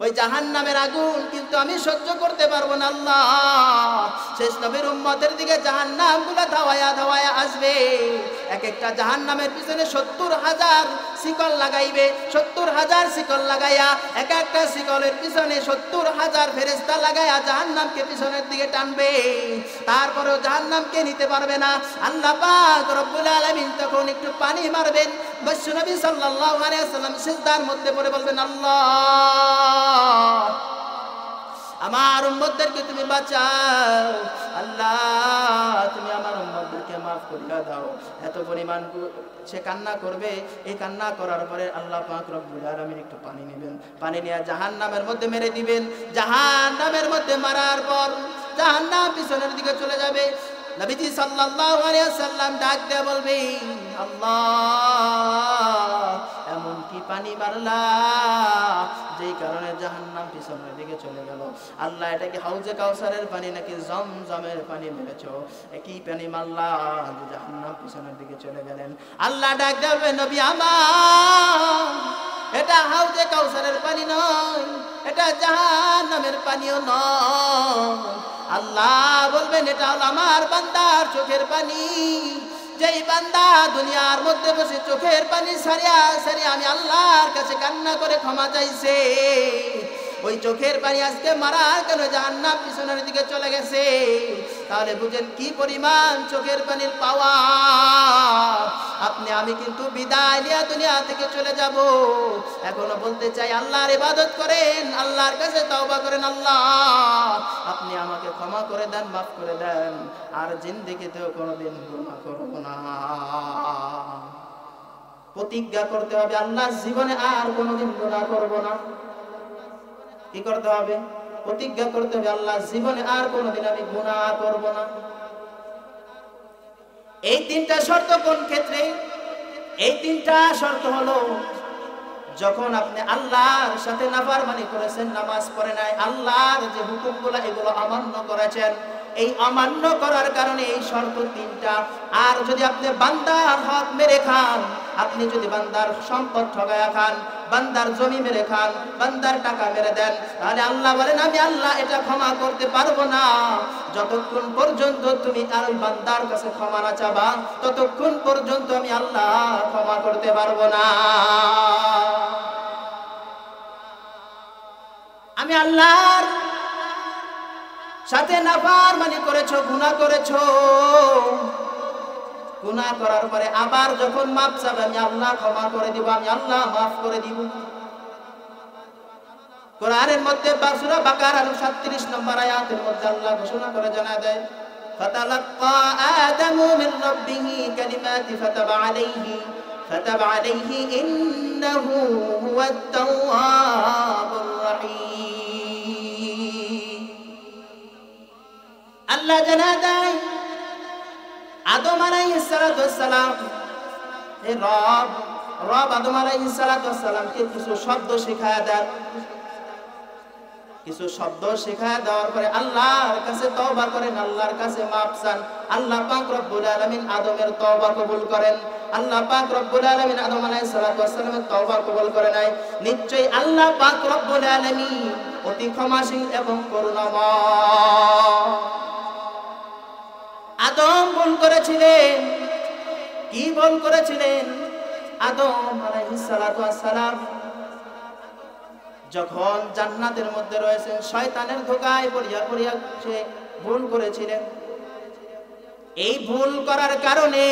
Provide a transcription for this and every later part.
ওই জাহান্নামের আগুন কিন্তু আমি সহ্য করতে পারবো না আল্লাহ। শেষ নবীর উম্মতের দিকে জাহান্নামগুলো ধাওয়ায়া ধাওয়ায়া আসবে। এক একটা জাহান্নামের পিছনে 70,000 শিকল লাগাইবে। 70,000 শিকল লাগাইয়া এক একটা শিকলের পিছনে 70,000 ফেরেশতা লাগাইয়া জাহান্নামকে পিছনের দিকে টানবে। তারপরেও জাহান্নামকে নিতে পারবে না। আল্লাহ পাক রব্বুল আলামিন তখন একটু পানি মারবেন। বিশ্বনবী সাল্লাল্লাহু আলাইহি ওয়াসাল্লাম সিজদার মধ্যে পড়ে বলবেন, আল্লাহ আমার উম্মতদেরকে তুমি বাঁচাও, আল্লাহ তুমি আমার উম্মতদেরকে মাফ করিয়া দাও। এত পরিমাণ সে কান্না করবে। এই কান্না করার পরে আল্লাহ পাক রব্বুল আলামিন একটু পানি নেবেন। পানি নিয়ে জাহান্নামের মধ্যে মেরে দিবেন। জাহান্নামের মধ্যে মারার পর জাহান্নাম পিছনের দিকে চলে যাবে। নবীজি সাল্লাল্লাহু আলাইহি ওয়াসাল্লাম ডাক দিয়ে বলবে, আল্লাহ এমন কি পানি মারলা যেই কারণে জাহান্নাম পিছনের দিকে চলে গেল? আল্লাহ এটা কি হাউজে কাউসারের পানি নাকি জমজমের পানি মেরেছো? একই পানি মারলা যে জাহান্নাম পিছনের দিকে চলে গেলেন? আল্লাহ ডাক দেবে, নবী আমার এটা হাউজে কাউসারের পানি নয়, এটা জাহান্নামের পানিও নয়। আল্লাহ বলবেন, এটা হলো আমার বান্দার চোখের পানি। যেই বান্দা দুনিয়ার মধ্যে বসে চোখের পানি সারিয়া সারিয়া আমি আল্লাহর কাছে কান্না করে ক্ষমা চাইছে, ওই চোখের পানি আজকে মারার কেন জাহান্নাম পিছনের দিকে চলে গেছে। তাহলে বুঝেন কি পরিমাণ চোখের পানির পাওয়া। আপনি আমি কিন্তু বিদায় নিয়ে দুনিয়া থেকে চলে যাব। এখনো বলতে চাই আল্লাহর ইবাদত করেন, আল্লাহর কাছে তওবা করেন, আল্লাহ আপনি আমাকে ক্ষমা করে দেন, মাফ করে দেন, আর জিন্দেগিতেও কোনোদিন গুনাহ করব না। প্রতিজ্ঞা করতে হবে আল্লাহর জীবনে আর কোনোদিন গুনাহ করব না। কি করতে হবে? প্রতিজ্ঞা করতে হবে আল্লাহর জীবনে আর কোনোদিন আমি গুনাহ করব না। এই তিনটা শর্ত কোন ক্ষেত্রে? এই তিনটা শর্ত হলো যখন আপনি আল্লাহর সাথে নাফরমানি করেছেন, নামাজ পড়ে নাই, আল্লাহর যে হুকুমগুলো এগুলো অমান্য করেছেন, এই অমান্য করার কারণে এই শর্ত তিনটা। আর যদি আপনি বান্দার হক মেরে খান, আপনি যদি বান্দার সম্পদ ঠগায়া খান, বান্দার জমি মেরে খান, বান্দার টাকা মেরে দেন, তাহলে আল্লাহ বলেন আমি আল্লাহ এটা ক্ষমা করতে পারবো না। যতক্ষণ পর্যন্ত তুমি আর ওই বান্দার কাছে ক্ষমা না চাবা, ততক্ষণ পর্যন্ত আমি আল্লাহ ক্ষমা করতে পারবো না। আমি আল্লাহর সাথে নাফরমানি করেছো, গুনাহ করেছো, গুনাহ করার পরে আবার যখন মাফ চাবে আমি আল্লাহ ক্ষমা করে দিব, আমি আল্লাহ মাফ করে দিব। কোরআনের মধ্যে সূরা বাকারার 37 নম্বর আয়াতের মধ্যে আল্লাহ ঘোষণা করে জানা দেয়, ফাতালাক্কা আদামু মির রাব্বিহি কালিমাতি ফাতাবা আলাইহি ইন্নাহু হুয়াত তাওয়াবুর রহিম। আল্লাহ জানা দেয় আদম আলাইহিস সালাতু ওয়াস সালাম, এই রব আদম আলাইহিস সালাতু ওয়াস সালামকে কিছু শব্দ শেখায় দেন। কিছু শব্দ শেখায় দেওয়ার পরে আল্লাহর কাছে তওবা করেন, আল্লাহর কাছে মাফ চান। আল্লাহ পাক রব্বুল আলামিন আদমের তওবা কবুল করেন। আল্লাহ পাক রব্বুল আলামিন আদম আলাইহিস সালাতু ওয়াস সালামের তওবা কবুল করে নাই। নিশ্চয়ই আল্লাহ পাক রব্বুল আলামিন অতি ক্ষমাশীল এবং করুণাময়। আদম ভুল করেছিলেন। কি ভুল করেছিলেন? আদম আলাইহিস সালাতু ওয়াস সালাম যখন জান্নাতের মধ্যে রয়েছেন, শয়তানের ধোঁকায় পড়িয়া সে ভুল করেছিলেন। এই ভুল করার কারণে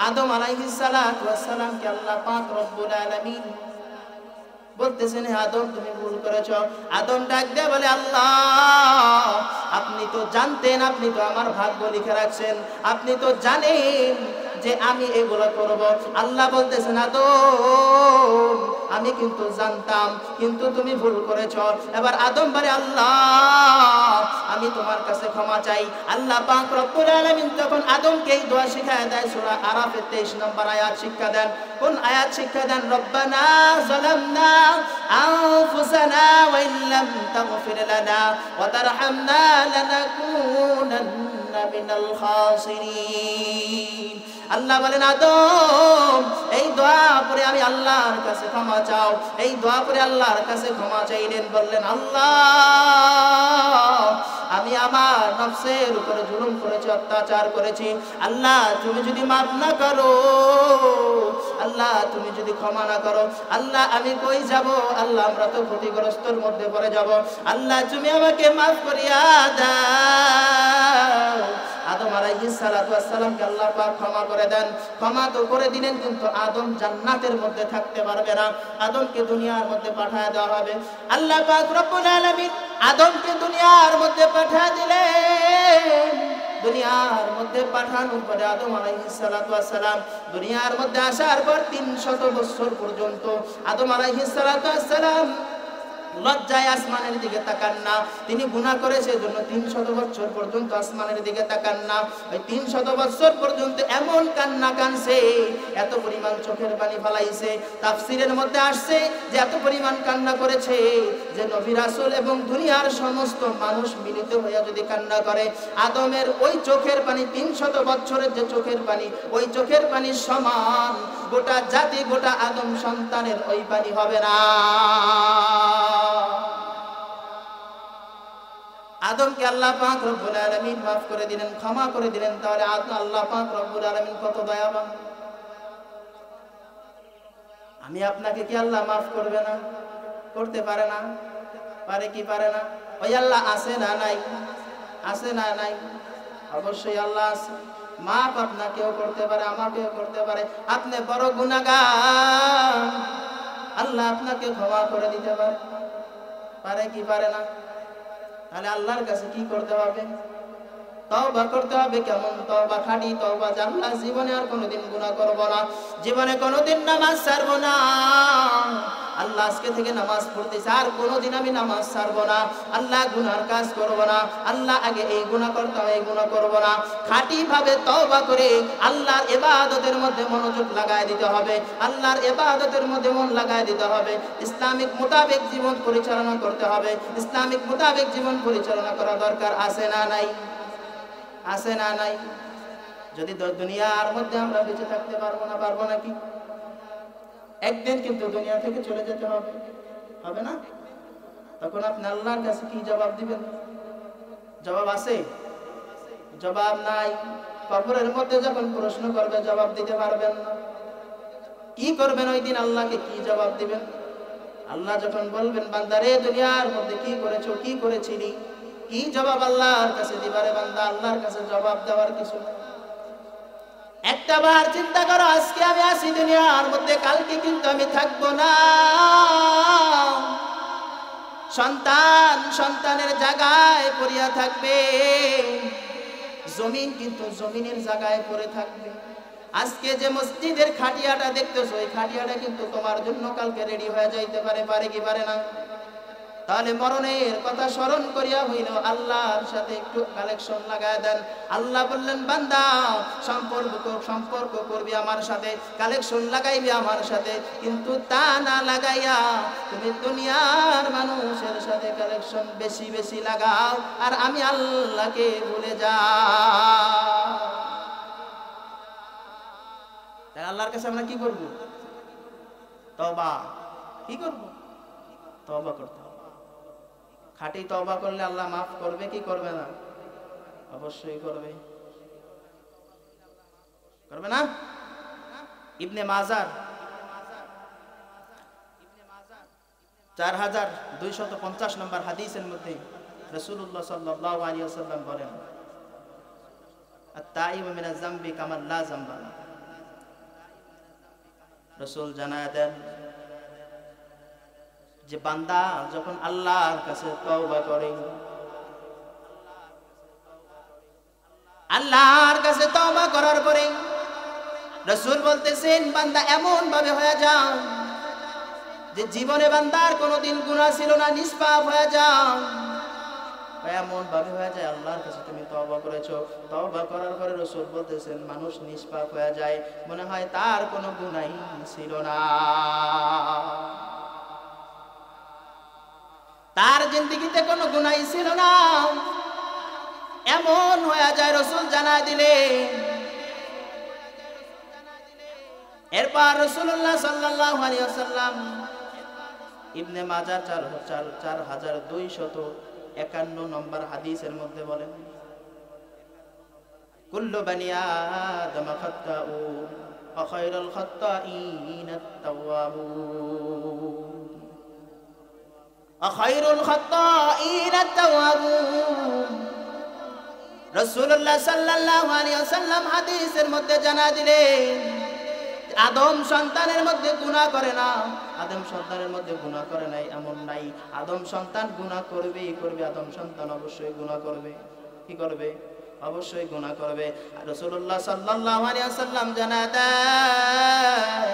আদম আলাইহিস সালাতু ওয়াস সালামকে আল্লাহ পাক রব্বুল আলামিন বলতেছেন, হে আদম তুমি ভুল করেছো। আদম ডাক দিয়ে বলে, আল্লাহ আপনি তো জানতেন, আপনি তো আমার ভাগ্য লিখে রাখছেন, আপনি তো জানেন যে আমি এগুলো করব। আল্লাহ বলতেছেন, আদম আমি কিন্তু জানতাম, কিন্তু তুমি ভুল করেছো। এবার আদম বলে, আল্লাহ আমি তোমার কাছে ক্ষমা চাই। আল্লাহ পাক রব্বুল আলামিন তখন আদমকে এই দোয়া শিখায় দেয়। সূরা আরাফের 23 নম্বর আয়াত শিক্ষা দেন। কোন আয়াত শিক্ষা দেন? রব্বানা যালামনা আনফুসানা ওয়া ইল্লাম তাগফির লানা ওয়া তারহামনা লানাকুনান্না মিনাল খাসিরিন। আল্লাহ বলেন আদম এই দোয়া করে আমি আল্লাহর কাছে ক্ষমা চাও। এই দোয়া করে আল্লাহর কাছে ক্ষমা চাইলেন, বললেন আল্লাহ আমি আমার নফসের উপরে জুলুম করেছি, অত্যাচার করেছি, আল্লাহ তুমি যদি মাফ না করো, আল্লাহ তুমি যদি ক্ষমা না করো, আল্লাহ আমি কই যাব, আল্লাহ আমরা তো ক্ষতিগ্রস্তর মধ্যে পড়ে যাব, আল্লাহ তুমি আমাকে মাফ করিয়া দাও। আদম আলাইহিস সালাতু ওয়াস সালামকে আল্লাহ পাক ক্ষমা করে দেন। ক্ষমা তো করে দিলেন, কিন্তু আদম জান্নাতের মধ্যে থাকতে পারবে না, আদমকে দুনিয়ার মধ্যে পাঠিয়ে দেওয়া হবে। আল্লাহ পাক রব্বুল আলামিন আদমকে দুনিয়ার মধ্যে পাঠিয়ে দিলেন। দুনিয়ার মধ্যে পাঠানোর পরে আদম আলাইহিস সালাতু ওয়াস সালাম দুনিয়ার মধ্যে আসার পর 300 বছর পর্যন্ত আদম আলাইহিস সালাতু ওয়াস সালাম লজ্জায় আসমানের দিকে তাকান না। তিনি গুনাহ করেছে জন্য 300 বছর পর্যন্ত আসমানের দিকে তাকান না। ওই 300 বছর পর্যন্ত এমন কান্না কানছে, এত পরিমাণ চোখের পানি ফলাইছে। তাফসীরের মধ্যে আসছে যে এত পরিমাণ কান্না করেছে যে নবী রাসূল এবং দুনিয়ার সমস্ত মানুষ মিলিত হয়ে যদি কান্না করে, আদমের ওই চোখের পানি 300 বছরের যে চোখের পানি, ওই চোখের পানির সমান গোটা জাতি, গোটা আদম সন্তানের ওই পানি হবে না। আদমকে আল্লাহ পাক রব্বুল আলামিন মাফ করে দিলেন, ক্ষমা করে দিলেন। তাহলে আল্লাহ পাক রব্বুল আলামিন কত দয়াবান। আমি আপনাকে কি আল্লাহ মাফ করবে না? করতে পারে না? পারে কি পারে না? ওই আল্লাহ আছে না নাই? আছে না নাই? অবশ্যই আল্লাহ আছে। মাফ আপনাকেও করতে পারে, আমাকেও করতে পারে। আপনি বড় গুনাহগার, আল্লাহ আপনাকে ক্ষমা করে দিতে পারে। পারে কি পারে না? তাহলে আল্লাহর কাছে কি করতে হবে? তওবা করতে হবে। কেমন তওবা? খাঁটি তওবা। আল্লাহ জীবনে আর কোনোদিন গুনাহ করব না, জীবনে কোনোদিন নামাজ ছাড়ব না। আল্লাহ আজকে থেকে নামাজ পড়তেছি, আর কোনোদিন আমি নামাজ ছাড়ব না। আল্লাহ গুনার কাজ করব না। আল্লাহ আগে এই গুনাহ করতাম, এই গুনাহ করব না। খাঁটি ভাবে তওবা করে আল্লাহর ইবাদতের মধ্যে মনোযোগ লাগায় দিতে হবে। আল্লাহর ইবাদতের মধ্যে মন লাগায় দিতে হবে। ইসলামিক মোতাবেক জীবন পরিচালনা করতে হবে। ইসলামিক মোতাবেক জীবন পরিচালনা করা দরকার আছে না নাই? আছে না নাই? যদি দুনিয়ার মধ্যে আমরা বেঁচে থাকতে পারবো না, পারবো নাকি? একদিন কিন্তু দুনিয়া থেকে চলে যেতে হবে, হবে না? তখন আপনি আল্লাহর কাছে কি জবাব দিবেন? জবাব আছে? জবাব নাই। কবরের মধ্যে যখন প্রশ্ন করবে জবাব দিতে পারবেন না। কি করবেন ওই দিন? আল্লাহকে কি জবাব দিবেন? আল্লাহ যখন বলবেন বান্দারে দুনিয়ার মধ্যে কি করেছো, কি করেছিলি, কি জবাব আল্লাহর কাছে দিবারে বান্দা? আল্লাহর কাছে জবাব দেওয়ার কিছু নাই। একটা বার চিন্তা করো, আজকে আমি আছি দুনিয়ার মধ্যে, কালকে কিন্তু আমি থাকবো না। সন্তান সন্তানের জায়গায় পড়িয়া থাকবে, জমিন কিন্তু জমিনের জায়গায় পড়ে থাকবে। আজকে যে মসজিদের খাটিয়াটা দেখতেছো, ওই খাটিয়াটা কিন্তু তোমার জন্য কালকে রেডি হয়ে যাইতে পারে। পারে কি পারে না? তাহলে মরণের কথা স্মরণ করিয়া হইল আল্লাহর সাথে একটু কালেকশন লাগায় দেন। আল্লাহ বললেন বান্দা সম্পর্ক করবি আমার সাথে, কালেকশন লাগাইবি আমার সাথে, কিন্তু তা না লাগাইয়া তুমি দুনিয়ার মানুষের সাথে কালেকশন বেশি বেশি লাগাও, আর আমি আল্লাহকে ভুলে যাও। তাই আল্লাহর কাছে আমরা কি করব? তওবা। কি করব? তওবা করতে হবে। খাঁটি তওবা করলে আল্লাহ মাফ করবে কি করবে না? অবশ্যই করবে। করবে না? ইবনে মাজার 4250 নম্বর হাদিসের মধ্যে রাসূলুল্লাহ সাল্লাল্লাহু আলাইহি ওয়াসাল্লাম বলেন, আত-তাইবু মিনাজ যামবি কামান লা যামবা লাহু। রাসূল জানায় দেন যে বান্দা যখন আল্লাহর কাছে তওবা করে, আল্লাহর কাছে তওবা করার পরে রাসূল বলতেছেন বান্দা এমন ভাবে হয়ে যাও যে জীবনে বান্দার কোনোদিন গুনাহ ছিল না, নিষ্পাপ হয়ে যাও। এমন ভাবে হয়ে যায় আল্লাহর কাছে তুমি তওবা করেছো, তওবা করার পরে রাসূল বলতেছেন মানুষ নিষ্পাপ হয়ে যায়, মনে হয় তার কোনো গুনাহই ছিল না, তার জিন্দেগিতে কোনো গুনাহই ছিল না। এমন হয়ে যায় রাসূল জানায় দিলেন এরপর রাসূলুল্লাহ সাল্লাল্লাহু আলাইহি ওয়াসাল্লাম ইবনে মাজাহ 4251 নম্বর হাদিসের মধ্যে বলেন, কুল্লু বানি আদম খাত্তাউন ওয়া খায়রুল খাত্তাইন আত-তাওয়াবুন ওয়া খায়রুল খাত্তাইন আত-তাওয়াবুন। রাসূলুল্লাহ সাল্লাল্লাহু আলাইহি ওয়াসাল্লাম হাদিসের মধ্যে জানা দিলেন, আদম সন্তানের মধ্যে গুনাহ করে না, আদম সন্তানের মধ্যে গুনাহ করে নাই এমন নাই। আদম সন্তান গুনাহ করবেই করবে, আদম সন্তান অবশ্যই গুনাহ করবে। কি করবে? অবশ্যই গুনাহ করবে। রাসূলুল্লাহ সাল্লাল্লাহু আলাইহি ওয়াসাল্লাম জানায় দেয়,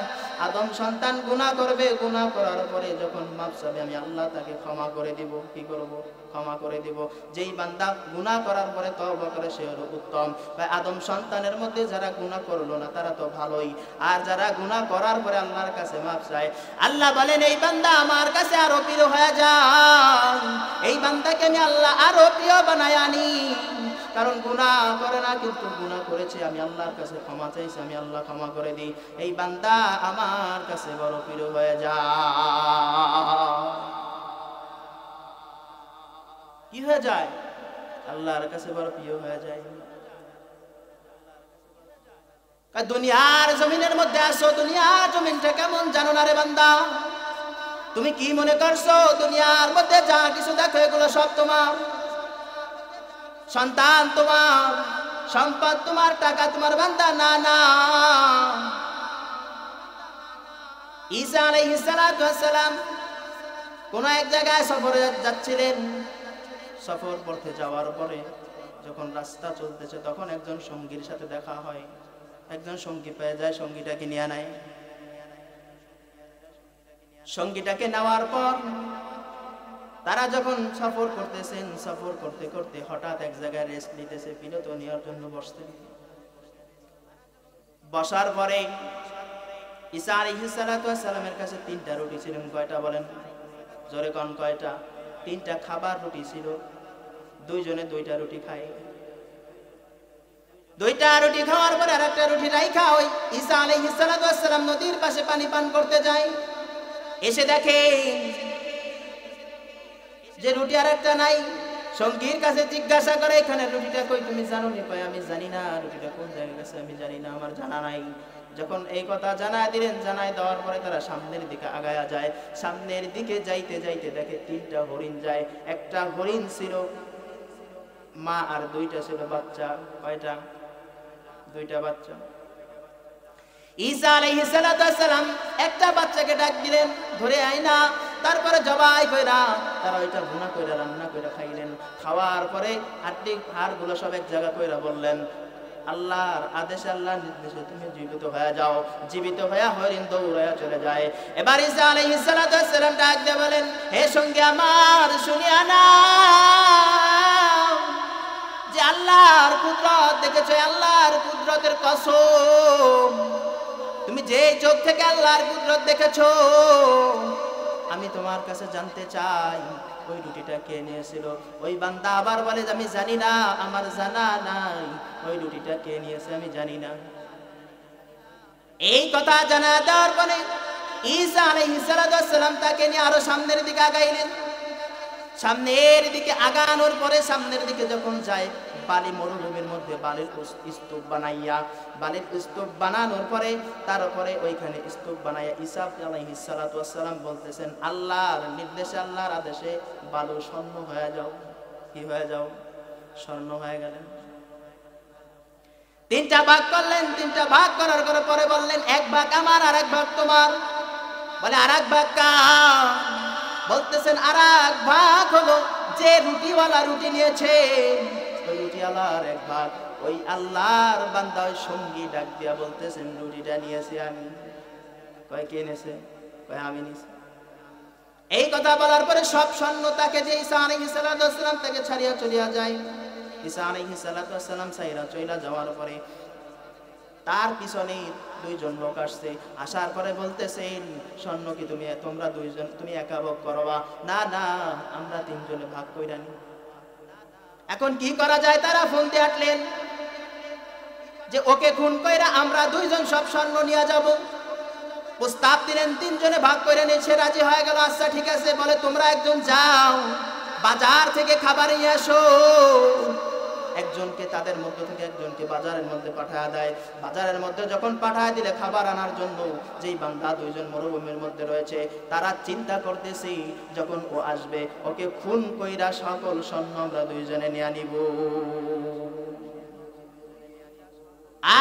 আদম সন্তান গুনাহ করবে, গুনাহ করার পরে যখন মাফ চাবে আমি আল্লাহ তাকে ক্ষমা করে দিব। কি করব? ক্ষমা করে দিব। যেই বান্দা গুনাহ করার পরে তওবা করে সে হলো উত্তম। ভাই আদম সন্তানের মধ্যে যারা গুনাহ করলো না তারা তো ভালোই, আর যারা গুনাহ করার পরে আল্লাহর কাছে মাফ চায়, আল্লাহ বলেন এই বান্দা আমার কাছে আরো প্রিয় হয়ে যায়, এই বান্দাকে আমি আল্লাহ আরো প্রিয় বানায় আনি। কারণ গুনাহ করে না কিন্তু গুনাহ করেছে, আমি আল্লাহর কাছে ক্ষমা চাইছি, আমি আল্লাহ ক্ষমা করে দিই, এই বান্দা আমার কাছে বড় প্রিয় হয়ে যায়। কি হয়ে যায়? আল্লাহর কাছে বড় প্রিয় হয়ে যায়। দুনিয়ার জমিনের মধ্যে আসো, দুনিয়ার জমিনটা কেমন জানো না রে বান্দা? তুমি কি মনে করছো দুনিয়ার মধ্যে যা কিছু দেখো এগুলো সব তোমার? সন্তান তোমার, সম্পদ তোমার, টাকা তোমার বান্দা? না না। ঈসা আলাইহিস সালাতু ওয়াস সালাম কোন এক জায়গায় সফরে যাচ্ছিলেন। সফর করতে যাওয়ার পরে যখন রাস্তা চলতেছে তখন একজন সঙ্গীর সাথে দেখা হয়। একজন সঙ্গী পেয়ে যায়, সঙ্গীটাকে নিয়ে নেয়। সঙ্গীটাকে নেওয়ার পর তারা যখন সফর করতেছেন, সফর করতে করতে হঠাৎ এক জায়গায় রেস্ট নিতেছে, বিরত নেওয়ার জন্য বসতেন। বসার পরে ঈসা আলাইহিস সালাতু ওয়াস সালামের কাছে 3টা রুটি ছিলেন। কয়টা বলেন? জোরে কোন কয়টা? 3টা খাবার রুটি ছিল। দুইজনে 2টা রুটি খায়। 2টা রুটি খাওয়ার পরে আরেকটা রুটি রাইখা ওই ঈসা আলাইহিস সালাতু ওয়াস সালাম নদীর পাশে পানি পান করতে যায়। এসে দেখে যে রুটি আরেকটা নাই। সঙ্গীর কাছে জিজ্ঞাসা করে, এখানে রুটিটা কই, তুমি জানো নি? কয় আমি জানি না, রুটিটা কোন জায়গায় গেছে আমি জানি না, আমার জানা নাই। যখন এই কথা জানায় দিলেন, জানায় দেওয়ার পরে তারা সামনের দিকে আগায়া যায়। সামনের দিকে যাইতে যাইতে দেখে 3টা হরিণ যায়। একটা হরিণ ছিল মা আর 2টা ছিল বাচ্চা। কয়টা? 2টা বাচ্চা। ঈসা আলাইহিস সালাতু ওয়াস সালাম একটা বাচ্চাকে ডাক দিলেন, ধরে আয় না। তারপরে জবাই কইরা তারা ওইটা ভুনা কইরা রান্না কইরা খাইলেন। খাওয়ার পরে হাড়গুলো সব এক জায়গা কইরা বললেন, আল্লাহর আদেশে, আল্লাহর নির্দেশে তুমি জীবিত হয়ে যাও। জীবিত হয়ে হরিণ দৌড়ায়া চলে যায়। এবার ঈসা আলাইহিস সালাতু ওয়াস সালাম ডাক দিয়ে বলেন, হে সঙ্গী আমার, শুনিয়া নাও যে আল্লাহর কুদরত দেখেছো, আল্লাহর কুদরতের কসম, তুমি যে চোখ থেকে আল্লাহর কুদরত দেখেছো, আমি তোমার কাছে জানতে চাই ওই রুটিটা কে নিয়েছিল? ওই বান্দা আবার বলে, আমি জানি না, আমার জানা নাই, ওই রুটিটা কে নিয়েছে আমি জানি না। এই কথা জানা দেওয়ার পরে ঈসা আলাইহিস সালাতু ওয়াস সালাম তাকে নিয়ে আরো সামনের দিকে আগাইলেন। সামনের দিকে আগানোর পরে সামনের দিকে যখন যায়, বালি মরুভূমির মধ্যে বালির স্তূপ বানাইয়া, বালির স্তূপ বানানোর পরে তারপরে ওইখানে স্তূপ বানাইয়া ঈসা আলাইহিস সালাতু ওয়াস সালাম বলতেছেন, আল্লাহর নির্দেশে, আল্লাহর আদেশে বালু স্বর্ণ হয়ে যাও। কি হয়ে যাও? স্বর্ণ হয়ে গেলেন। 3টা ভাগ করলেন। 3টা ভাগ করার পরে বললেন, 1 ভাগ আমার আর 1 ভাগ তোমার। বলে আর 1 ভাগ কার? বলতেছেন আর 1 ভাগ হলো যে রুটিওয়ালা রুটি নিয়েছে, ওই রুটিওয়ালার 1 ভাগ। ওই আল্লাহর বান্দা ওই সঙ্গী ডাক দিয়া বলতেছেন, রুটিটা নিয়েছি আমি। কয় কে নিয়েছে? কয় আমি নিয়েছি। এই কথা বলার পরে সব স্বর্ণ তাকে যে ঈসা আলাইহিস সালাতু ওয়াস সালাম তাকে ছাড়িয়া চলিয়া যায়। ঈসা আলাইহিস সালাতু ওয়াস সালাম ছাইরা চইলা যাওয়ার পরে তার পিছনে 2জন লোক আসছে। আসার পরে বলতেছেন, স্বর্ণ কি তোমরা 2জন তুমি একা ভোগ করবা? না না, আমরা 3 জনে ভাগ কইরা নি। এখন কি করা যায়? তারা ফোন দিয়ে আটলেন যে ওকে খুন কইরা আমরা 2জন সব স্বর্ণ নিয়ে যাব। প্রস্তাব দিলেন, তিনজনে ভাগ করে নিচ্ছে, রাজি হয়ে গেল। আচ্ছা ঠিক আছে, বলে তোমরা একজন যাও বাজার থেকে খাবার নিয়ে আসো। একজনকে, তাদের মধ্য থেকে একজনকে বাজারের মধ্যে পাঠায় দেয়। বাজারের মধ্যে যখন পাঠায় দিলে খাবার আনার জন্য, যেই বান্দা দুইজন মরুভূমির মধ্যে রয়েছে, তারা চিন্তা করতেছি যখন ও আসবে ওকে খুন কইরা সকল স্বর্ণ আমরা দুইজনে নিয়ে নিব।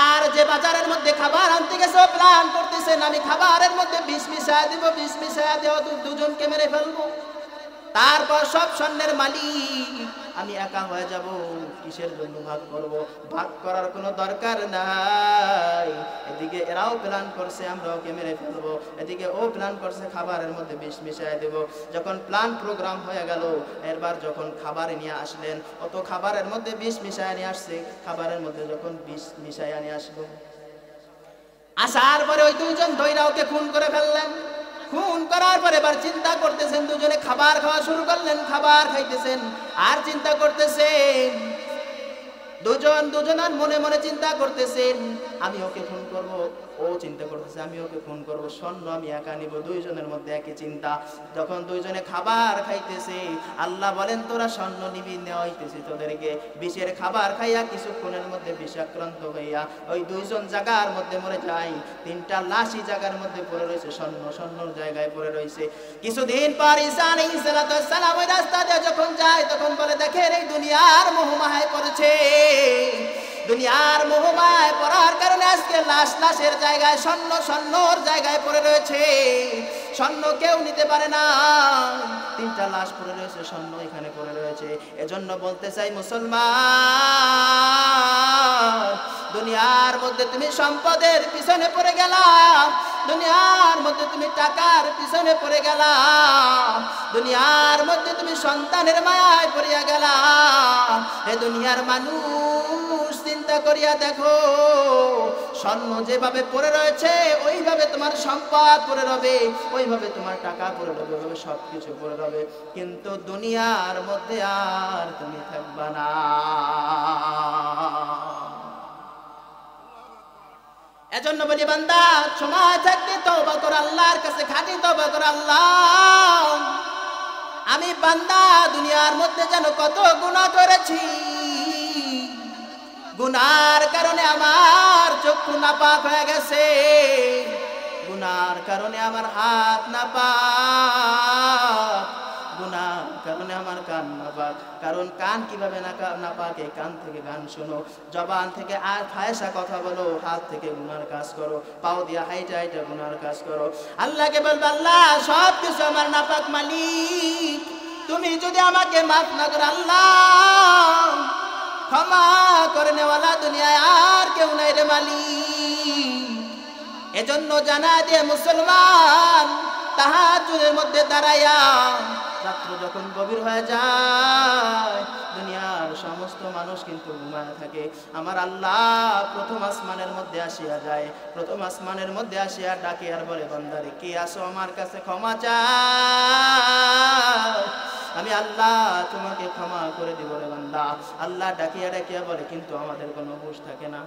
আর যে বাজারের মধ্যে খাবার আনতে গেছে ও প্ল্যান করতেছেন, আমি খাবারের মধ্যে বিষ মিশায় দিব, বিষ মিশায় দেওয়া দুজনকে মেরে ফেলবো, তারপর সব স্বর্ণের মালিক আমি একা হয়ে যাব। কিসের জন্য ভাগ করব? ভাগ করার কোনো দরকার নাই। এদিকে এরাও প্ল্যান করছে আমরা ওকে মেরে ফেলবো, এদিকে ও প্ল্যান করছে খাবারের মধ্যে বিষ মিশাই দেব। যখন প্ল্যান প্রোগ্রাম হয়ে গেল, এরবার যখন খাবার নিয়ে আসলেন, ও তো খাবারের মধ্যে বিষ মিশাই নিয়ে আসছে। খাবারের মধ্যে যখন বিষ মিশাই নিয়ে আসলো, আসার পরে ওই দুইজন ধইরা ওকে খুন করে ফেললেন। খুন করার পরে এবার চিন্তা করতেছেন, দুজনে খাবার খাওয়া শুরু করলেন, খাবার খাইতেছেন আর চিন্তা করতেছেন। দুজনের মনে মনে চিন্তা করতেছেন আমি ওকে খুন করব, ও চিন্তা করতেছে আমি ওকে খুন করব, স্বর্ণ আমি একা নিব। দুইজনের মধ্যে একই চিন্তা। যখন দুইজনে খাবার খাইতেছে, আল্লাহ বলেন তোরা স্বর্ণ নিবি, নেওয়া হইতেছে তোদেরকে। বিষের খাবার খাইয়া কিছুক্ষণের মধ্যে বিষাক্রান্ত হইয়া ওই দুইজন জায়গার মধ্যে মরে যায়। তিনটা লাশই জায়গার মধ্যে পড়ে রয়েছে, স্বর্ণর জায়গায় পড়ে রয়েছে। কিছুদিন পর ঈসা আলাইহিস সালাম ওই রাস্তা দিয়ে যখন যায়, তখন বলে দেখেন এই দুনিয়ার মোহমায় পড়েছে। দুনিয়ার মোহমায় পড়ার কারণে আজকে লাশের জায়গায় স্বর্ণর জায়গায় পড়ে রয়েছে। স্বর্ণ কেউ নিতে পারে না, তিনটা লাশ পড়ে রয়েছে, স্বর্ণ এখানে পড়ে রয়েছে। এজন্য বলতে চাই মুসলমান, দুনিয়ার মধ্যে তুমি সম্পদের পিছনে পড়ে গেলা, দুনিয়ার মধ্যে তুমি টাকার পিছনে পড়ে গেলা, দুনিয়ার মধ্যে তুমি সন্তানের মায়ায় পড়িয়া গেলা। এ দুনিয়ার মানুষ চিন্তা করিয়া দেখো, স্বর্ণ যেভাবে পড়ে রয়েছে ওইভাবে তোমার সম্পদ পড়ে রবে, ওইভাবে তোমার টাকা পড়ে রবে, ওইভাবে সবকিছু পড়ে রবে, কিন্তু দুনিয়ার মধ্যে আর তুমি থাকবা না। এজন্য বলি বান্দা, সময় থাকতে তওবা কর, আল্লাহর কাছে খাঁটি তওবা কর। আল্লাহ আমি বান্দা দুনিয়ার মধ্যে যেন কত গুনাহ করেছি, গুনার কারণে আমার চক্ষু নাপাক হয়ে গেছে, গুনার কারণে আমার হাত নাপাক, গুনার কারণে আমার কান নাপাক। কারণ কান কিভাবে নাপাকে? কান থেকে গান শোনো, জবান থেকে আর ফায়সা কথা বলো, হাত থেকে গুনার কাজ করো, পাও দিয়া হাইটা হাইটা গুনার কাজ করো। আল্লাহকে বলবে আল্লাহ সব কিছু আমার নাপাক মালিক, তুমি যদি আমাকে মাফ না করো, আল্লাহ ক্ষমা করে নেওয়ালা দুনিয়ায় আর কেউ নাই রে মালিক। এজন্য জানা দিয়ে মুসলমান তাহাজ্জুদের মধ্যে দাঁড়াইয়া, রাত্র যখন গভীর হয়ে যায়, দুনিয়ার সমস্ত মানুষ কিন্তু ঘুমায় থাকে, আমার আল্লাহ প্রথম আসমানের মধ্যে আসিয়া যায়, প্রথম আসমানের মধ্যে আসিয়া ডাকে আর বলে বান্দারে কে আসো আমার কাছে ক্ষমা চাও, আমি আল্লাহ তোমাকে ক্ষমা করে দিব রে বান্দা। আল্লাহ ডাকিয়া ডাকিয়া বলে, কিন্তু আমাদের কোনো হুঁশ থাকে না।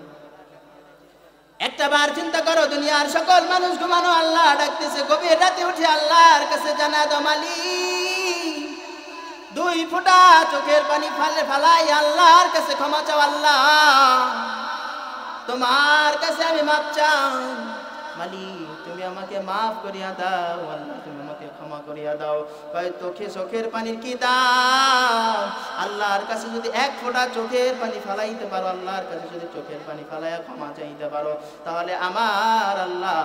একটা বার চিন্তা করো, দুনিয়ার সকল মানুষ ঘুমানো, আল্লাহ ডাকতেছে, গভীর রাতে উঠে আল্লাহর কাছে জানা দাও মালিক, দুই ফোঁটা চোখের পানি ফালাই আল্লাহর কাছে ক্ষমা চাও, আল্লাহ তোমার কাছে আমি মাপ চাই, মালিক তুমি আমাকে মাফ করিয়া দাও, আল্লাহ তুমি আমাকে ক্ষমা করিয়া দাও। হয়তো চোখের পানির কি দাম, আল্লাহর কাছে যদি এক ফোঁটা চোখের পানি ফালাইতে পারো, আল্লাহর কাছে যদি চোখের পানি ফালাইয়া ক্ষমা চাইতে পারো, তাহলে আমার আল্লাহ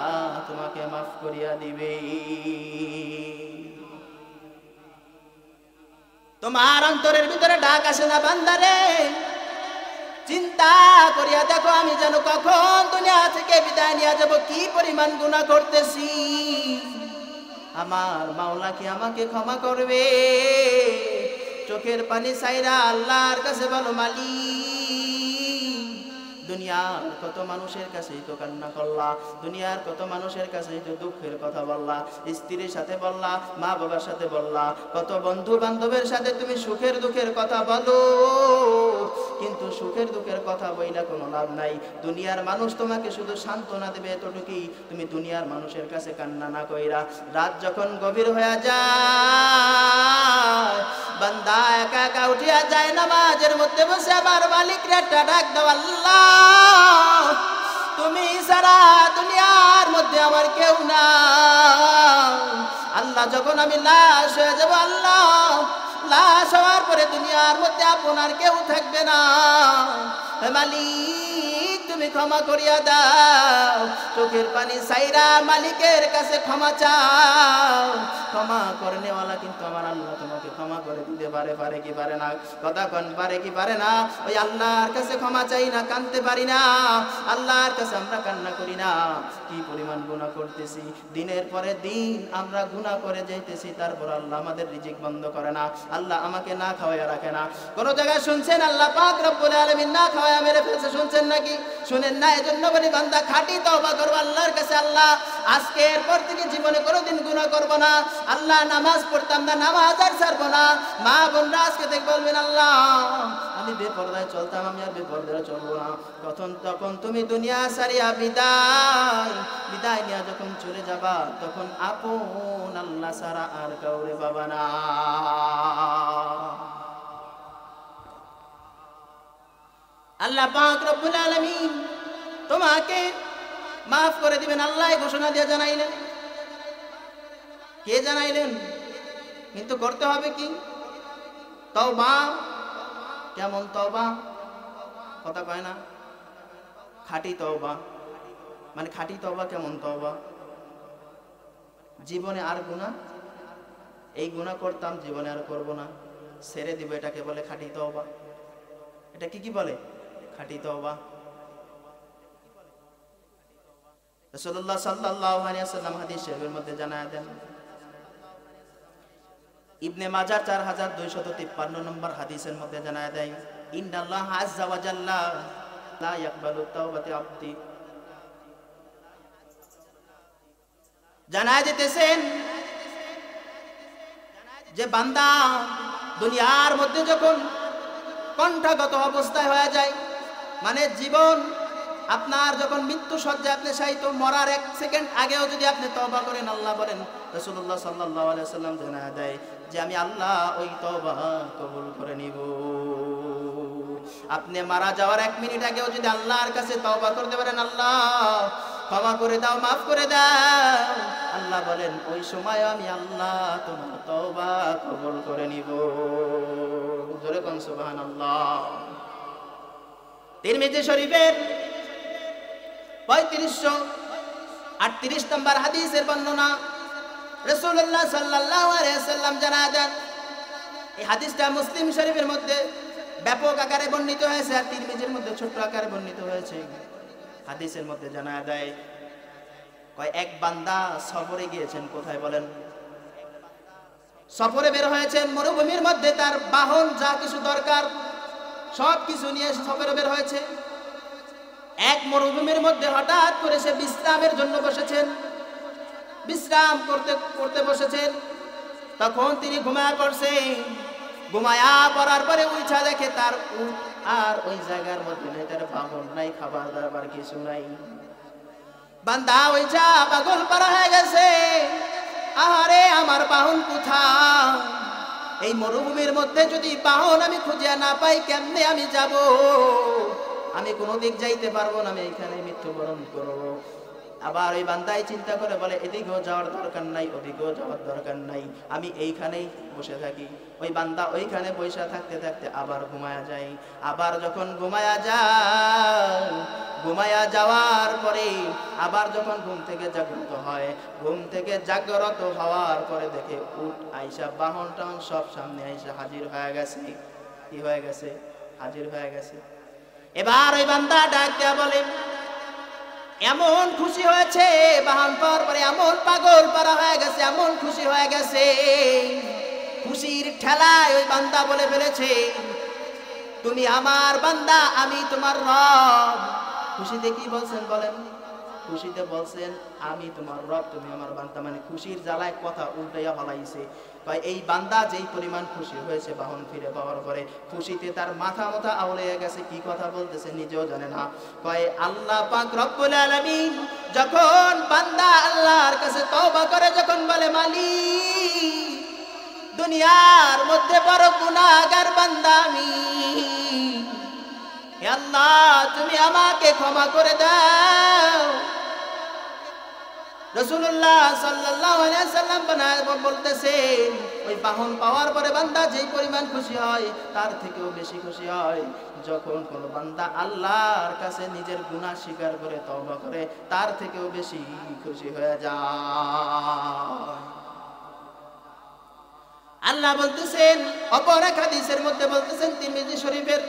তোমাকে মাফ করিয়া দিবে। তোমার অন্তরের ভিতরে ডাক আসে না বান্দারে? চিন্তা করিয়া দেখো, আমি যেন কখন দুনিয়া থেকে বিদায় নিয়ে যাব, কি পরিমাণ গুনাহ করতেছি, আমার মাওলা কি আমাকে ক্ষমা করবে? চোখের পানি ছাইরা আল্লাহর কাছে বলো মালিক দুনিয়ার কত মানুষের কাছেই তো কান্না করলা, দুনিয়ার কত মানুষের কাছেই তো দুঃখের কথা বললা, স্ত্রীর সাথে বললা, মা বাবার সাথে বললা, কত বন্ধু বান্ধবের সাথে তুমি সুখের দুঃখের কথা বলো, কিন্তু সুখের দুঃখের কথা বইলা কোনো লাভ নাই। দুনিয়ার মানুষ তোমাকে শুধু সান্ত্বনা দেবে এতটুকুই, তুমি দুনিয়ার মানুষের কাছে কান্না না কইরা। রাত যখন গভীর হয়ে যায়, বান্দা একা একা উঠিয়া যায় নামাজের মধ্যে বসে আবার মালিকরে একটা ডাক দাও, আল্লাহ তুমি সারা দুনিয়ার মধ্যে আমার কেউ না। আল্লাহ যখন আমি লাশ হয়ে যাবো, আল্লাহ লাশ হওয়ার পরে দুনিয়ার মধ্যে আপনার কেউ থাকবে না, মালিক তুমি ক্ষমা করিয়া দাও। চোখের পানি সাইরা মালিকের কাছে ক্ষমা চাও। ক্ষমা করে নেওয়ালা কিন্তু আমার আল্লাহ তোমাকে ক্ষমা করে দিতে পারে, পারে কি পারে না? কথা কোন পারে কি পারে না? ওই আল্লাহর কাছে ক্ষমা চাই না, কাঁদতে পারি না, আল্লাহর কাছে আমরা কান্না করি না। কি পরিমাণ গুনাহ করতেছি, দিনের পরে দিন আমরা গুনাহ করে যাইতেছি, তারপর আল্লাহ আমাদের রিজিক বন্ধ করে না, আল্লাহ আমাকে না খাওয়াইয়া রাখে না। কোন জায়গায় শুনছেন আল্লাহ পাক রব্বুল আলামিন না খাওয়াইয়া মেরে ফেলছে? শুনছেন নাকি? শুনেন না। এজন্য বলি বান্দা খাঁটি তওবা করব আল্লাহর কাছে, আল্লাহ আজকের পর থেকে জীবনে কোনোদিন গুনাহ করব না। আল্লাহ নামাজ পড়তাম না, নামাজ আর ছাড়বো না। মা বোনরা আজকে থেকে বলবেন, আল্লাহ আমি বেপরদায় চলতাম, আমি আর বেপরদায় চলবো না। তখন তুমি দুনিয়া সারিয়া বিদায় নিয়ে যখন চলে যাবা, তখন আপন আল্লাহ সারা আর কাউরে পাবা না। আল্লাহ পাক রব্বুল আলামিন তোমাকে মাফ করে দিবেন, আল্লাহ ঘোষণা দিয়ে জানাইলেন। কে জানাইলেন? কিন্তু করতে হবে কি? তওবা। কেমন তওবা? কথা কয় না, খাঁটি তওবা। মানে খাঁটি তওবা কেমন তওবা? জীবনে আর গুনাহ, এই গুনাহ করতাম জীবনে আর করব না, ছেড়ে দিব, এটাকে বলে খাঁটি তওবা। এটা কি বলে? খাঁটি তওবা। রাসূলুল্লাহ সাল্লাল্লাহু আলাইহি ওয়াসাল্লাম হাদিস শরীফের মধ্যে জানায় দেন, ইবনে মাজাহ 4253 নম্বর হাদিসের মধ্যে জানায় দেয়, ইন্নাল্লাহ আযজা ওয়া জাল্লা লা ইয়াকবালু তাওবাতি আবদি। জানায় দিতেছেন যে বান্দা দুনিয়ার মধ্যে যখন কণ্ঠাগত অবস্থায় হয়ে যায়, মানে জীবন আপনার যখন মৃত্যু সজ্জায় আপনি শায়িত, মরার 1 সেকেন্ড আগেও যদি আপনি তওবা করেন, আল্লাহ বলেন, রাসূলুল্লাহ সাল্লাল্লাহু আলাইহি ওয়াসাল্লাম জানায় দেয় যে আমি আল্লাহ ওই তওবা কবুল করে নিব। আপনি মারা যাওয়ার 1 মিনিট আগেও যদি আল্লাহর কাছে তওবা করতে পারেন, আল্লাহ ক্ষমা করে দাও, মাফ করে দাও, আল্লাহ বলেন ওই সময় আমি আল্লাহ তোমার তওবা কবুল করে নিব। জোরে কোন সুবহানাল্লাহ। তিরমিজি শরীফের 3538 নম্বর হাদিসের বর্ণনা, রাসূলুল্লাহ সাল্লাল্লাহু আলাইহি ওয়াসাল্লাম জানায় দেন, এই হাদিসটা মুসলিম শরীফের মধ্যে ব্যাপক আকারে বর্ণিত হয়েছে আর তিরমিজির মধ্যে ছোট আকারে বর্ণিত হয়েছে। হাদিসের মধ্যে জানায় দেয়, কয় এক বান্দা সফরে গিয়েছেন। কোথায় বলেন? সফরে বের হয়েছেন, মরুভূমির মধ্যে তার বাহন যা কিছু দরকার সব কিছু নিয়ে সফরে বের হয়েছে। এক মরুভূমির মধ্যে হঠাৎ করে সে বিশ্রামের জন্য বসেছেন, বিশ্রাম করতে করতে বসেছেন। তখন তিনি ঘুমায়া পড়ছেন। ঘুমায়া পড়ার পরে উঠা দেখে তার উট আর ওই জায়গার মধ্যে নেই, তার বাহন নাই, খাবার দাবার কিছু নাই। বান্দা ওইটা পাগল পারা হয়ে গেছে, আহারে আমার বাহন কোথায়? এই মরুভূমির মধ্যে যদি বাহন আমি খুঁজে না পাই, কেমনে আমি যাব? আমি কোনো দিক যাইতে পারবো না, আমি এখানে মৃত্যুবরণ করবো। আবার ওই বান্দাই চিন্তা করে বলে, এদিকেও যাওয়ার দরকার নাই, ওদিকেও যাওয়ার দরকার নাই, আমি এইখানেই বসে থাকি। ওই বান্দা ওইখানে বসে থাকতে থাকতে আবার ঘুমায়া যায়। আবার যখন ঘুমায়া যায়, ঘুমায়া যাওয়ার পরে আবার যখন ঘুম থেকে জাগ্রত হয়, ঘুম থেকে জাগ্রত হওয়ার পরে দেখে উট আইসা বাহন টাহন সব সামনে আইসা হাজির হয়ে গেছে। কি হয়ে গেছে? হাজির হয়ে গেছে। এবার ওই বান্দা ডাক দেয়া বলে, এমন খুশি হয়েছে বাহন পাওয়ার পরে, এমন পাগল পারা হয়ে গেছে, এমন খুশি হয়ে গেছে, খুশির ঠেলায় ওই বান্দা বলে ফেলেছে, তুমি আমার বান্দা, আমি তোমার রব। খুশিতে কি বলছেন বলেন? খুশিতে বলছেন আমি তোমার রব, তুমি আমার বান্দা। মানে খুশির জ্বালায় কথা উল্টাইয়া ফলাইছে। ভাই এই বান্দা যেই পরিমাণ খুশি হয়েছে বাহন ফিরে পাওয়ার পরে, খুশিতে তার মাথা আউড়ে গেছে, কি কথা বলতেছে নিজেও জানে না। কয় আল্লাহ পাক রব্বুল আলামিন যখন বান্দা আল্লাহর কাছে তওবা করে, যখন বলে মালিক দুনিয়ার মধ্যে বড় গুনাহগার বান্দা আমি, হে আল্লাহ তুমি আমাকে ক্ষমা করে দাও। রাসূলুল্লাহ সাল্লাল্লাহু আলাইহি ওয়াসাল্লাম বলতেছেন ওই বাহন পাওয়ার পরে বান্দা যেই পরিমাণ খুশি হয় তার থেকেও বেশি খুশি হয় যখন কোন বান্দা আল্লাহর কাছে নিজের গুনাহ স্বীকার করে তওবা করে, তার থেকেও বেশি খুশি হয়ে যায়। আল্লাহ বলতেছেন অপর এক হাদিসের মধ্যে বলতেছেন, তিরমিজি শরীফের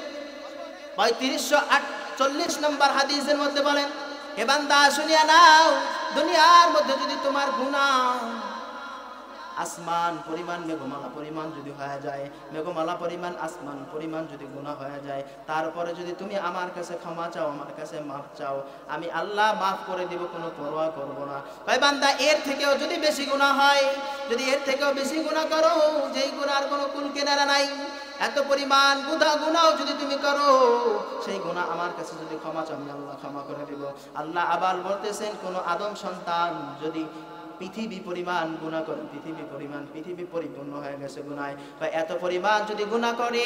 3548 নম্বর হাদিসের মধ্যে বলেন, হে বান্দা শুনিয়া নাও, দুনিয়ার মধ্যে যদি তোমার গুনাহ আসমান পরিমাণ মেঘমালা পরিমাণ যদি হয়ে যায়, মেঘমালা পরিমাণ আসমান পরিমাণ যদি গুনাহ হয়ে যায়, তারপরে যদি তুমি আমার কাছে ক্ষমা চাও, আমার কাছে মাফ চাও, আমি আল্লাহ মাফ করে দিব, কোনো পরোয়া করব না। ভাই বান্দা এর থেকেও যদি বেশি গুনাহ হয়, যদি এর থেকেও বেশি গুনাহ করো, যেই গুনার কোনো কুল কিনারা নাই, এত পরিমাণ গুনাহ যদি তুমি করো, সেই গুনাহ আমার কাছে যদি ক্ষমা চাও, আমি আল্লাহ ক্ষমা করে দিব। আল্লাহ আবার বলতেছেন কোন আদম সন্তান যদি পৃথিবী পরিমাণ গুনাহ করে, পৃথিবী পরিপূর্ণ হয়ে গেছে গুনায়, বা এত পরিমাণ যদি গুনাহ করে,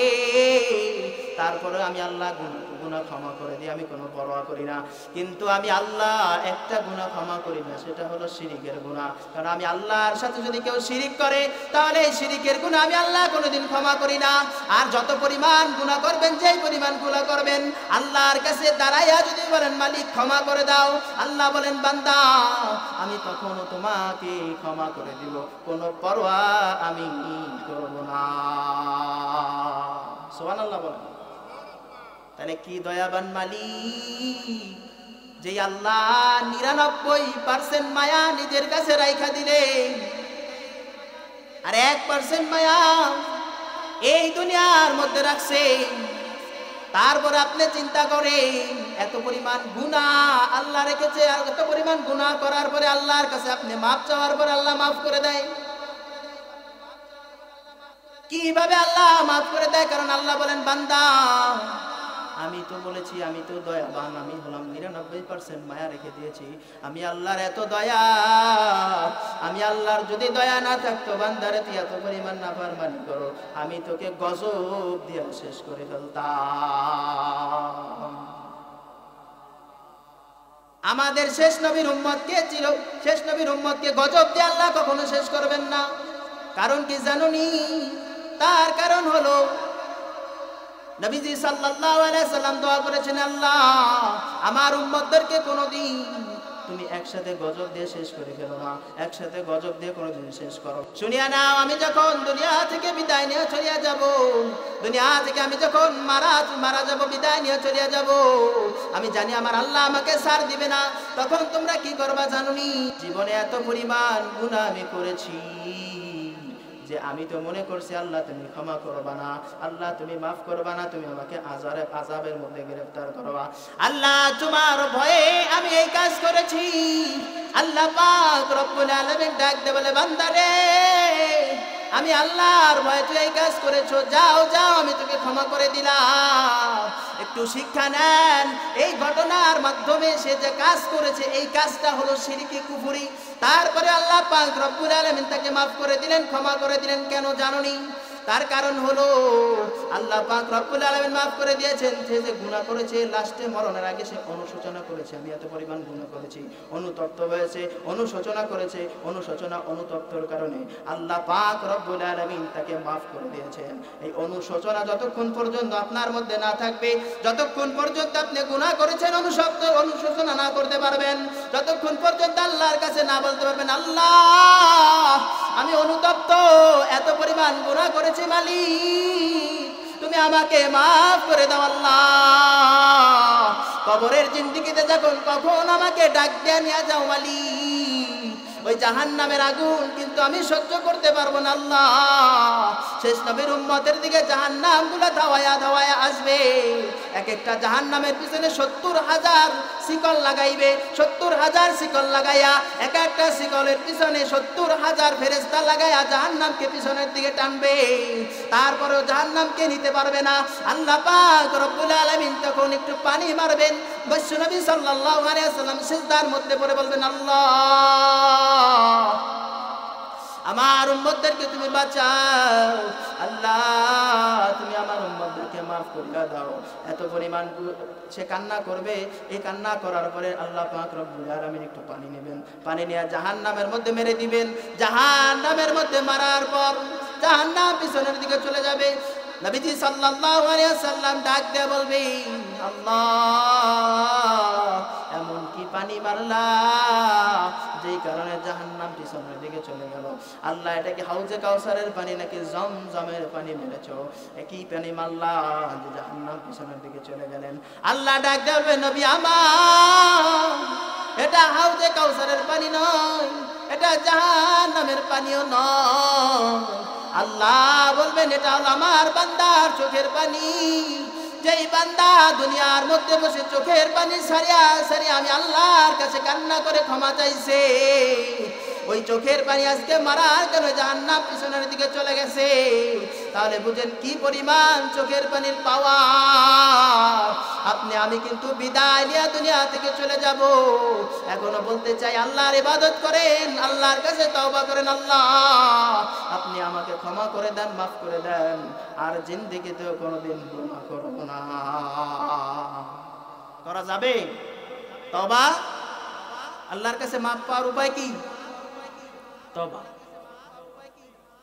তারপরে আমি আল্লাহ গুনাহ ক্ষমা করে দিই, আমি কোনো পরোয়া করি না। কিন্তু আমি আল্লাহ একটা গুনাহ ক্ষমা করি না, সেটা হলো শিরিকের গুনাহ। কারণ আমি আল্লাহর সাথে যদি কেউ শিরিক করে, তাহলে এই শিরিকের গুনাহ আমি আল্লাহ কোনোদিন ক্ষমা করি না। আর যত পরিমাণ গুনাহ করবেন, যেই পরিমাণ গুনাহ করবেন, আল্লাহর কাছে দাঁড়াইয়া যদি বলেন মালিক ক্ষমা করে দাও, আল্লাহ বলেন বান্দা আমি তখনও তোমাকে ক্ষমা করে দিব, কোনো পরোয়া আমি করব না। সুবহানাল্লাহ বলেন। তাহলে কি দয়াবান মালিক, যে আল্লাহ 99% মায়া নিজের কাছে রাইখা দিলেন, আর 1% মায়া এই দুনিয়ার মধ্যে রাখছেন। তারপর আপনি চিন্তা করেন এত পরিমাণ গুনাহ আল্লাহ রেখেছে, আর এত পরিমাণ গুনাহ করার পরে আল্লাহর কাছে আপনি মাফ চাওয়ার পরে আল্লাহ মাফ করে দেয়। কিভাবে আল্লাহ মাফ করে দেয়? কারণ আল্লাহ বলেন বান্দা আমি তো বলেছি আমি তো দয়াবান, আমি হলাম 99% মায়া রেখে দিয়েছি। আমি আল্লাহর এত দয়া, আমি আল্লাহর যদি দয়া না থাকতো বান্দারে তুই এত পরিমাণ নাফরমানি করো, আমি তোকে গজব দিয়ে শেষ করে ফেলতাম। আমাদের শেষ নবীর উম্মত কে ছিল? শেষ নবীর উম্মতকে গজব দিয়ে আল্লাহ কখনো শেষ করবেন না। কারণ কি জানুনি? তার কারণ হলো নবীজি সাল্লাল্লাহু আলাইহি সাল্লাম দোয়া করেছেন, আল্লাহ আমার উম্মতদেরকে কোনোদিন তুমি একসাথে গজব দিয়ে শেষ করে ফেলো না, একসাথে গজব দিয়ে কোনোদিন শেষ করো। শুনিয়া নাও, আমি যখন দুনিয়া থেকে বিদায় নিয়ে চলিয়া যাব, দুনিয়া থেকে আমি যখন মারা যাব, বিদায় নিয়ে চলিয়া যাব, আমি জানি আমার আল্লাহ আমাকে ছাড় দিবে না। তখন তোমরা কি করবা জানুনি? জীবনে এত পরিমাণ গুনাহ আমি করেছি যে আমি তো মনে করছি আল্লাহ তুমি ক্ষমা করবা না, আল্লাহ তুমি মাফ করবা না, তুমি আমাকে আযাবের মধ্যে গ্রেফতার করবা। আল্লাহ তোমার ভয়ে আমি এই কাজ করেছি। আল্লাহ পাক রব্বুল আলামিন ডাক দে বলে বান্দারে আমি আল্লাহর ভয়ে তুই এই কাজ করেছো, যাও যাও আমি তোকে ক্ষমা করে দিলাম। একটু শিক্ষা নেন এই ঘটনার মাধ্যমে, সে যে কাজ করেছে এই কাজটা হলো শিরকি কুফরি। তারপরে আল্লাহ পাক রব্বুল আলামিন তাকে মাফ করে দিলেন, ক্ষমা করে দিলেন। কেন জানোনি? তার কারণ হলো আল্লাহ পাক রব্বুল আলামিন মাফ করে দিয়েছেন। সে যে গুনাহ করেছে, লাস্টে মরণের আগে সে অনুশোচনা করেছে, আমি এত পরিমাণ গুনাহ করেছি, অনুতপ্ত হয়েছে, অনুশোচনা করেছে। অনুশোচনা অনুতপ্তর কারণে আল্লাহ পাক রব্বুল আলামিন তাকে মাফ করে দিয়েছেন। এই অনুশোচনা যতক্ষণ পর্যন্ত আপনার মধ্যে না থাকবে, যতক্ষণ পর্যন্ত আপনি গুনাহ করেছেন অনুশোচনা না করতে পারবেন, যতক্ষণ পর্যন্ত আল্লাহর কাছে না বলতে পারবেন আল্লাহ আমি অনুতপ্ত, এত পরিমাণ গুনাহ করেছি মালিক তুমি আমাকে মাফ করে দাও। আল্লাহ কবরের জিন্দেগিতে যখন কখন আমাকে ডাক দিয়ে নিয়ে যাও মালিক, ওই জাহান্নামের আগুন কিন্তু আমি সহ্য করতে পারবো না। আল্লাহ শেষ নবীর উম্মতের দিকে জাহান্নামগুলো ধাওয়ায়া ধাওয়ায়া আসবে, এক একটা জাহান্নামের পিছনে 70,000 শিকল লাগাইবে। 70,000 শিকল লাগাইয়া এক একটা শিকলের পিছনে 70,000 ফেরেশতা লাগাইয়া জাহান্নামকে পিছনের দিকে টানবে। তারপরেও জাহান্নামকে নিতে পারবে না। আল্লাহ পাক রব্বুল আলামিন তখন একটু পানি মারবেন। বিশ্বনবী সাল্লাল্লাহু আলাইহি ওয়াসাল্লাম সিজদার মধ্যে পড়ে বলবেন, আল্লাহ আমার উম্মতদেরকে তুমি বাঁচাও, আল্লাহ তুমি আমার উম্মতদেরকে মাফ করিয়া দাও। এত পরিমাণ সে কান্না করবে। এই কান্না করার পরে আল্লাহ পাক রব্বুল আলামিন একটু পানি নেবেন, পানি নিয়ে জাহান্নামের মধ্যে মেরে দিবেন। জাহান্নামের মধ্যে মারার পর জাহান্নাম পিছনের দিকে চলে যাবে। নবীজি সাল্লাল্লাহু আলাইহি ওয়াসাল্লাম ডাক দিয়ে বলবেন, আল্লাহ এমন কি পানি মারলা যেই কারণে জাহান্নাম পিছনের দিকে চলে গেল। আল্লাহ এটা কি হাউজে কাউসারের পানি নাকি জমজমের পানি মেরেছো? একই পানি মারলা যে জাহান্নাম পিছনের দিকে চলে গেলেন। আল্লাহ ডাক দিয়ে বলবেন, নবী আমার এটা হাউজে কাউসারের পানি নয়, এটা জাহান্নামের পানিও নয়। আল্লাহ বলবেন, এটা হলো আমার বান্দার চোখের পানি। যেই বান্দা দুনিয়ার মধ্যে বসে চোখের পানি সারিয়া সারিয়া আমি আল্লাহর কাছে কান্না করে ক্ষমা চাইছে, ওই চোখের পানি আজকে মারার কারণে জাহান্নাম পিছনের দিকে চলে গেছে। তাহলে বুঝেন কি পরিমাণ চোখের পানির পাওয়া। আপনি আমি কিন্তু বিদায় নিয়ে দুনিয়া থেকে চলে যাব। এখনো বলতে চাই আল্লাহর ইবাদত করেন, আল্লাহর কাছে তওবা করেন, আল্লাহ আপনি আমাকে ক্ষমা করে দেন, মাফ করে দেন, আর জিন্দেগিতেও কোনোদিন গুনাহ করব না। করা যাবে তওবা? আল্লাহর কাছে মাফ পাওয়ার উপায় কি? তওবা।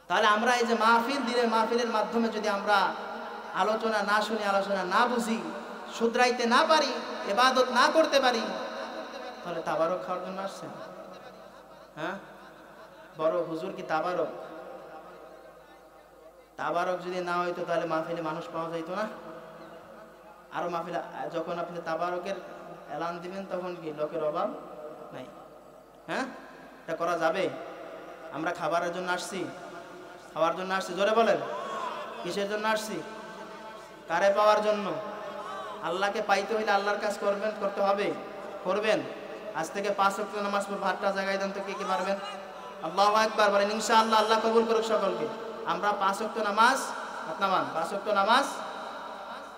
তাহলে আমরা এই যে মাহফিল, দিনের মাহফিলের মাধ্যমে যদি আমরা আলোচনা না শুনি, আলোচনা না বুঝি, শুধরাইতে না পারি, ইবাদত না করতে পারি, তাহলে তাবারক খাওয়ার জন্য আসছেন? হ্যাঁ, বড় হুজুর কি তাবারক? তাবারক যদি না হইতো তাহলে মাহফিলে মানুষ পাওয়া যাইতো না। আরো মাহফিলে যখন আপনি তাবারকের এলান দিবেন তখন কি লোকের অভাব নাই? হ্যাঁ, এটা করা যাবে? আমরা খাবারের জন্য আসছি, খাওয়ার জন্য আসছি, জোরে বলেন। কিসের জন্য আসছি? কারে পাওয়ার জন্য? আল্লাহকে পাইতে হইলে আল্লাহর কাজ করবেন, করতে হবে, করবেন। আজ থেকে 5 ওয়াক্ত নামাজ পড়ব, 8টা জায়গায় দেন তো কে কে পারবেন? আল্লাহু আকবার বলেন ইনশাআল্লাহ। আল্লাহ কবুল করুক সকলকে। আমরা 5 ওয়াক্ত নামাজ, আপনামান 5 ওয়াক্ত নামাজ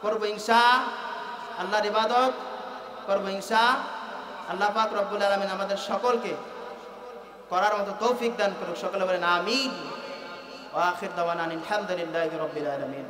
করব ইনশাআল্লাহ, ইবাদত করব ইনশাআল্লাহ। পাক রব্বুল আলামিন আমাদের সকলকে করার মতো তৌফিক দান করুক। সকলে বলেন আমিন। ওয়া আখির দাওয়ানা আলহামদুলিল্লাহি রাব্বিল আলামিন।